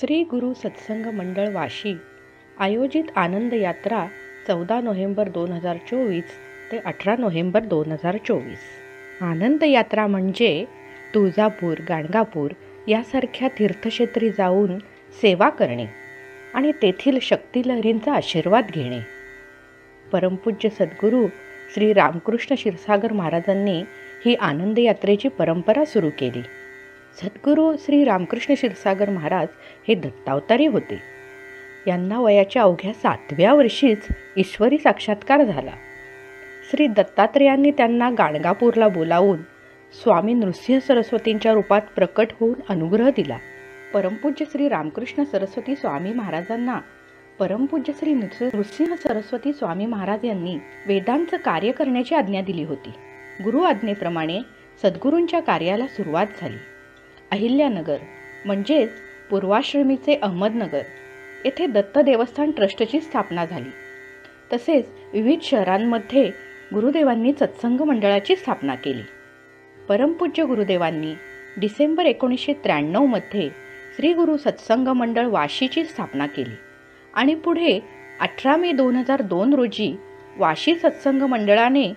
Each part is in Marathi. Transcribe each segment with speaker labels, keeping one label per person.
Speaker 1: श्री गुरु सत्संग मंडळ वाशी आयोजित आनंद यात्रा 14 नोव्हेंबर 2024 ते 18 नोव्हेंबर 2024. आनंद यात्रा म्हणजे तुळजापूर, गाणगापूर यासारख्या तीर्थक्षेत्री जाऊन सेवा करणे आणि तेथील शक्तिलहरींचा आशीर्वाद घेणे. परमपूज्य सद्गुरू श्री रामकृष्ण क्षीरसागर महाराजांनी ही आनंद यात्रेची परंपरा सुरू केली. सद्गुरू श्री रामकृष्ण क्षीरसागर महाराज हे दत्तावतारी होते. यांना वयाच्या अवघ्या 7व्या वर्षीच ईश्वरी साक्षात्कार झाला. श्री दत्तात्रेयांनी त्यांना गाणगापूरला बोलावून स्वामी नृसिंह सरस्वतींच्या रूपात प्रकट होऊन अनुग्रह दिला. परमपूज्य श्री रामकृष्ण सरस्वती स्वामी महाराजांना परमपूज्य श्री नृसिंह सरस्वती स्वामी महाराज यांनी वेदांचं कार्य करण्याची आज्ञा दिली होती. गुरु आज्ञेप्रमाणे सद्गुरूंच्या कार्याला सुरुवात झाली. अहिल्यानगर म्हणजेच पूर्वाश्रमीचे अहमदनगर येथे दत्त देवस्थान ट्रस्टची स्थापना झाली. तसेच विविध शहरांमध्ये गुरुदेवांनी सत्संग मंडळाची स्थापना केली. परमपूज्य गुरुदेवांनी डिसेंबर 1993 मध्ये श्री गुरु सत्संग मंडळ वाशीची स्थापना केली आणि पुढे 18 मे 2002 रोजी वाशी सत्संग मंडळाने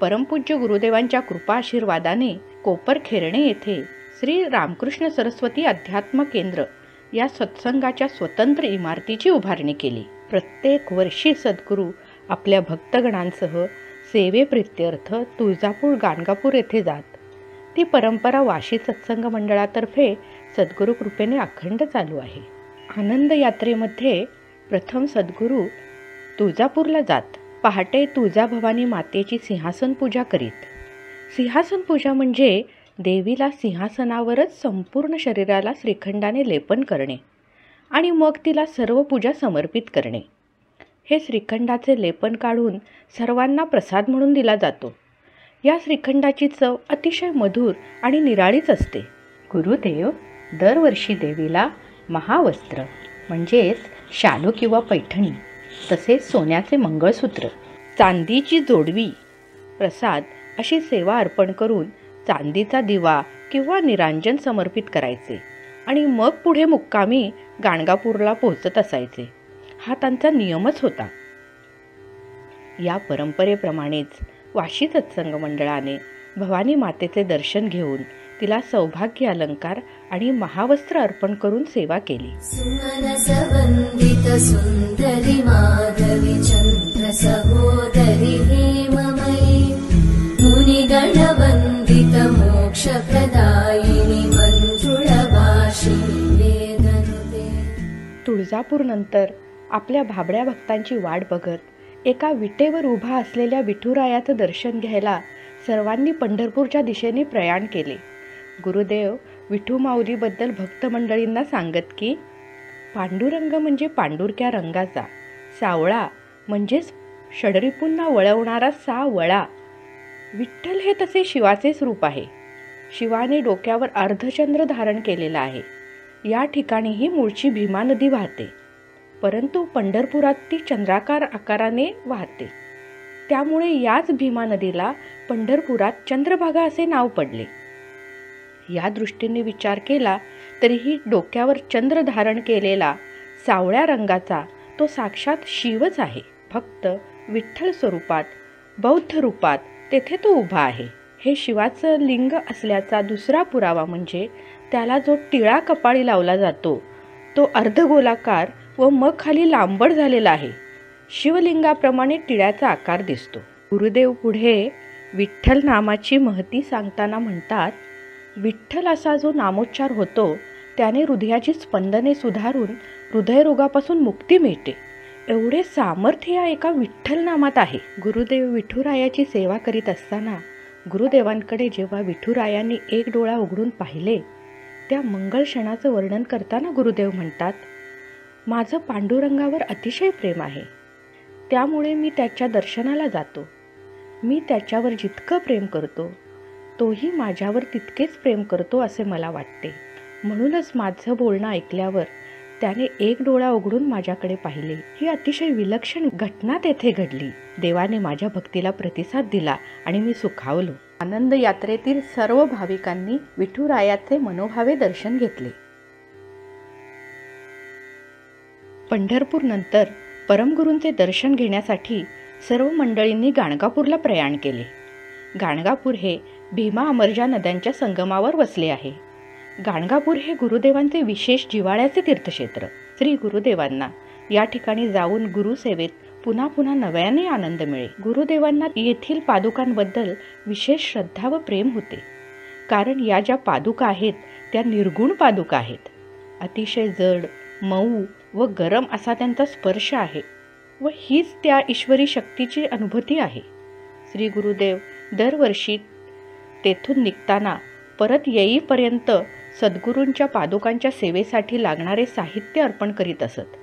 Speaker 1: परमपूज्य गुरुदेवांच्या कृपा आशीर्वादाने कोपरखेरणे येथे श्री रामकृष्ण सरस्वती अध्यात्म केंद्र या सत्संगाच्या स्वतंत्र इमारतीची उभारणी केली. प्रत्येक वर्षी सद्गुरू आपल्या भक्तगणांसह सेवेप्रित्यर्थ तुळजापूर, गाणगापूर येथे जात. ती परंपरा वाशी सत्संग मंडळातर्फे सद्गुरू कृपेने अखंड चालू आहे. आनंद यात्रेमध्ये प्रथम सद्गुरू तुळजापूरला जात. पहाटे तुळजाभवानी मातेची सिंहासन पूजा करीत. सिंहासन पूजा म्हणजे देवीला सिंहासनावरच संपूर्ण शरीराला श्रीखंडाने लेपन करणे आणि मग तिला सर्व पूजा समर्पित करणे. हे श्रीखंडाचे लेपन काढून सर्वांना प्रसाद म्हणून दिला जातो. या श्रीखंडाची चव अतिशय मधुर आणि निराळीच असते. गुरुदेव दरवर्षी देवीला महावस्त्र म्हणजेच शालू किंवा पैठणी, तसेच सोन्याचे मंगळसूत्र, चांदीची जोडवी, प्रसाद अशी सेवा अर्पण करून चांदीचा दिवा किंवा निरांजन समर्पित करायचे आणि मग पुढे मुक्कामी गाणगापूरला पोहोचत असायचे. हा त्यांचा नियमच होता. या परंपरेप्रमाणेच वाशी सत्संग मंडळाने भवानी मातेचे दर्शन घेऊन तिला सौभाग्य अलंकार आणि महावस्त्र अर्पण करून सेवा केली. सुंदरी माधवी चंद्र सहोदरी हेममयी मुनी गणवंदित मोक्ष प्रदायिनी मंजुळभाषिणी वेदनुते. तुळजापूर नंतर आपल्या भाबड्या भक्तांची वाट बघत एका विटेवर उभा असलेल्या विठुरायाचं दर्शन घ्यायला सर्वांनी पंढरपूरच्या दिशेने प्रयाण केले. गुरुदेव विठू माऊलीबद्दल भक्त मंडळींना सांगत की पांडुरंग म्हणजे पांडुरक्या रंगाचा, सावळा म्हणजेच षडरिपूंना वळवणारा सावळा. विठ्ठल हे तसे शिवाचेच रूप आहे. शिवाने डोक्यावर अर्धचंद्र धारण केलेला आहे. या ठिकाणीही मूळची भीमा नदी वाहते, परंतु पंढरपुरात ती चंद्राकार आकाराने वाहते. त्यामुळे याच भीमा नदीला पंढरपुरात चंद्रभागा असे नाव पडले. या दृष्टीने विचार केला तरीही डोक्यावर चंद्र धारण केलेला सावळ्या रंगाचा तो साक्षात शिवच आहे. फक्त विठ्ठल स्वरूपात बौद्ध रूपात तेथे तो उभा आहे. हे शिवाचं लिंग असल्याचा दुसरा पुरावा म्हणजे त्याला जो टिळा कपाळी लावला जातो तो अर्धगोलाकार व मग खाली लांबड झालेला आहे. शिवलिंगाप्रमाणे टिळ्याचा आकार दिसतो. गुरुदेव पुढे विठ्ठल नामाची महती सांगताना म्हणतात, विठ्ठल असा जो नामोच्चार होतो त्याने हृदयाची स्पंदने सुधारून हृदयरोगापासून मुक्ती मिळते. एवढे सामर्थ्य या एका विठ्ठल नामात आहे. गुरुदेव विठुरायाची सेवा करीत असताना गुरुदेवांकडे जेव्हा विठुरायांनी एक डोळा उघडून पाहिले त्या मंगळ क्षणाचं वर्णन करताना गुरुदेव म्हणतात, माझं पांडुरंगावर अतिशय प्रेम आहे. त्यामुळे मी त्याच्या दर्शनाला जातो. मी त्याच्यावर जितकं प्रेम करतो तोही माझ्यावर तितकेच प्रेम करतो असे मला वाटते. म्हणूनच माझं बोलणं ऐकल्यावर त्याने एक डोळा उघडून माझ्याकडे पाहिले. ही अतिशय विलक्षण घटना तेथे घडली. देवाने माझ्या भक्तीला प्रतिसाद दिला आणि मी सुखावलो. आनंद यात्रेतील सर्व भाविकांनी विठुरायाचे मनोभावे दर्शन घेतले. पंढरपूरनंतर परमगुरूंचे दर्शन घेण्यासाठी सर्व मंडळींनी गाणगापूरला प्रयाण केले. गाणगापूर हे भीमा अमरजा नद्यांच्या संगमावर वसले आहे. गाणगापूर हे गुरुदेवांचे विशेष जिव्हाळ्याचे तीर्थक्षेत्र. श्री गुरुदेवांना या ठिकाणी जाऊन गुरुसेवेत पुन्हा पुन्हा नव्याने आनंद मिळे. गुरुदेवांना येथील पादुकांबद्दल विशेष श्रद्धा व प्रेम होते, कारण या ज्या पादुका आहेत त्या निर्गुण पादुका आहेत. अतिशय जड, मऊ व गरम असा त्यांचा स्पर्श आहे व हीच त्या ईश्वरी शक्तीची अनुभूती आहे. श्री गुरुदेव दरवर्षी तेथून निघताना परत येईपर्यंत सद्गुरूंच्या पादुकांच्या सेवेसाठी लागणारे साहित्य अर्पण करीत असत.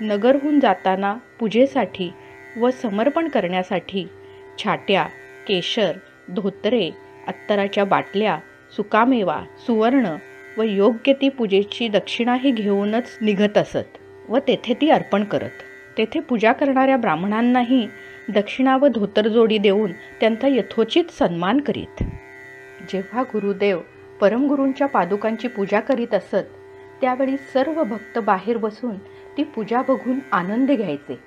Speaker 1: नगरहून जाताना पूजेसाठी व समर्पण करण्यासाठी छाट्या, केशर, धोतरे, अत्तराच्या बाटल्या, सुकामेवा, सुवर्ण व योग्य ती पूजेची दक्षिणाही घेऊनच निघत असत व तेथे ती अर्पण करत. तेथे पूजा करणाऱ्या ब्राह्मणांनाही दक्षिणा व धोतरजोडी देऊन त्यांचा यथोचित सन्मान करीत. जेव्हा गुरुदेव परमगुरूंच्या पादुकांची पूजा करीत असत त्यावेळी सर्व भक्त बाहेर बसून ती पूजा बघून आनंद घ्यायचे.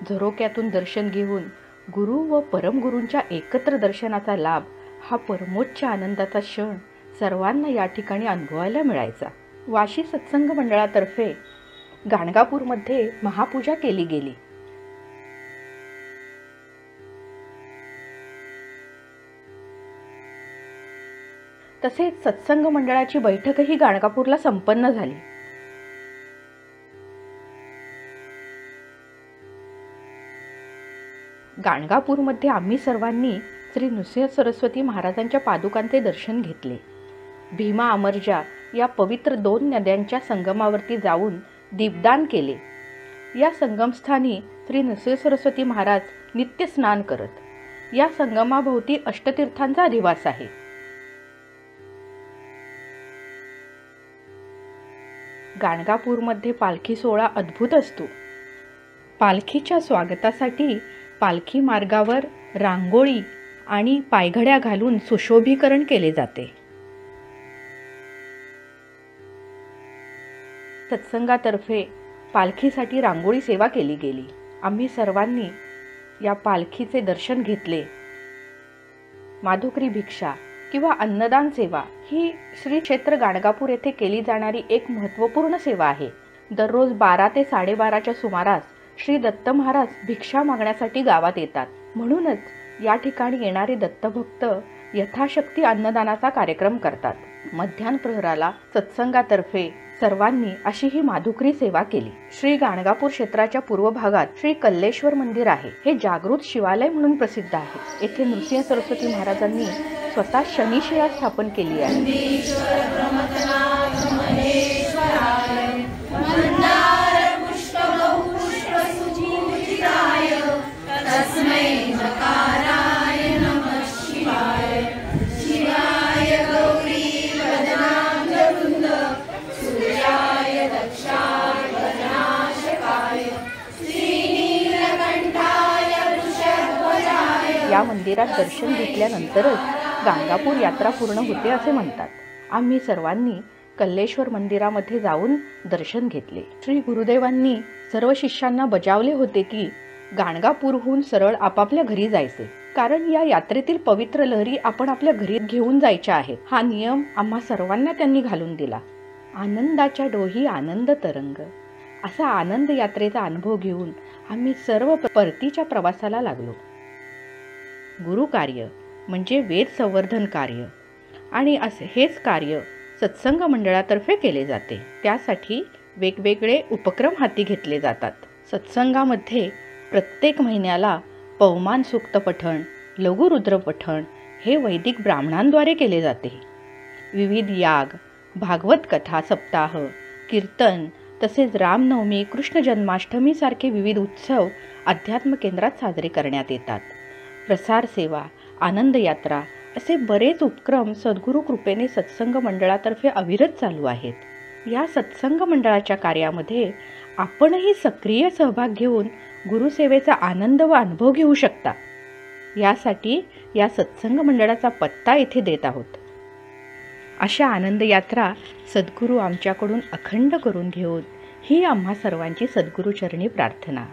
Speaker 1: झरोक्यातून दर्शन घेऊन गुरु व परमगुरूंच्या एकत्र दर्शनाचा लाभ हा परमोच्च आनंदाचा क्षण सर्वांना या ठिकाणी अनुभवायला मिळायचा. वाशी सत्संग मंडळातर्फे गाणगापूरमध्ये महापूजा केली गेली. तसेच सत्संग मंडळाची बैठकही गाणगापूरला संपन्न झाली. गाणगापूरमध्ये आम्ही सर्वांनी श्री नृसिंह सरस्वती महाराजांच्या पादुकांचे दर्शन घेतले. भीमा अमरजा या पवित्र 2 नद्यांच्या संगमावरती जाऊन दीपदान केले. या संगमस्थानी श्री नृसिंह सरस्वती महाराज नित्य स्नान करत. या संगमाभोवती अष्टतीर्थांचा अधिवास आहे. गाणगापूरमध्ये पालखी सोहळा अद्भुत असतो. पालखीच्या स्वागतासाठी पालखी मार्गावर रांगोळी आणि पायघड्या घालून सुशोभीकरण केले जाते. सत्संगातर्फे पालखीसाठी रांगोळी सेवा केली गेली. आम्ही सर्वांनी या पालखीचे दर्शन घेतले. माधुकरी भिक्षा किंवा अन्नदान सेवा ही श्री क्षेत्र गाणगापूर येथे केली जाणारी एक महत्त्वपूर्ण सेवा आहे. दररोज 12 ते 12:30च्या सुमारास श्री दत्त महाराज भिक्षा मागण्यासाठी गावात येतात. म्हणूनच या ठिकाणी येणारे दत्तभक्त यथाशक्ती अन्नदानाचा कार्यक्रम करतात. मध्याह्न प्रहराला सत्संगातर्फे सर्वांनी अशी ही माधुकरी सेवा केली. श्री गाणगापूर क्षेत्राच्या पूर्व भागात श्री कल्लेश्वर मंदिर आहे. हे जागृत शिवालय म्हणून प्रसिद्ध आहे. येथे नृसिंह सरस्वती महाराजांनी स्वतः शनिशिळा स्थापन केली आहे. या मंदिरात दर्शन घेतल्यानंतरच गाणगापूर यात्रा पूर्ण होते असे म्हणतात. आम्ही सर्वांनी कल्लेश्वर मंदिरामध्ये जाऊन दर्शन घेतले. श्री गुरुदेवांनी सर्व शिष्यांना बजावले होते की गाणगापूरहून सरळ आपापल्या घरी जायचे, कारण या यात्रेतील पवित्र लहरी आपण आपल्या घरी घेऊन जायच्या आहेत. हा नियम आम्हा सर्वांना त्यांनी घालून दिला. आनंदाच्या डोही आनंद तरंग असा आनंद यात्रेचा अनुभव घेऊन आम्ही सर्व परतीच्या प्रवासाला लागलो. गुरुकार्य म्हणजे वेद संवर्धन कार्य आणि हेच कार्य सत्संग मंडळातर्फे केले जाते. त्यासाठी वेगवेगळे उपक्रम हाती घेतले जातात. सत्संगामध्ये प्रत्येक महिन्याला पवमान सूक्त पठण, लघुरुद्र पठण हे वैदिक ब्राह्मणांद्वारे केले जाते. विविध याग, भागवत कथा सप्ताह, कीर्तन तसेच रामनवमी, कृष्ण जन्माष्टमी सारखे विविध उत्सव अध्यात्म केंद्रात साजरे करण्यात येतात. प्रसार सेवा, आनंद यात्रा असे बरेच उपक्रम सद्गुरू कृपेने सत्संग मंडळातर्फे अविरत चालू आहेत. या सत्संग मंडळाच्या कार्यामध्ये आपणही सक्रिय सहभाग घेऊन गुरुसेवेचा आनंद व अनुभव घेऊ शकता. यासाठी या सत्संग मंडळाचा पत्ता इथे देत आहोत. अशा आनंद यात्रा सद्गुरू आमच्याकडून अखंड करून घेऊन ही आम्हा सर्वांची सद्गुरूचरणी प्रार्थना.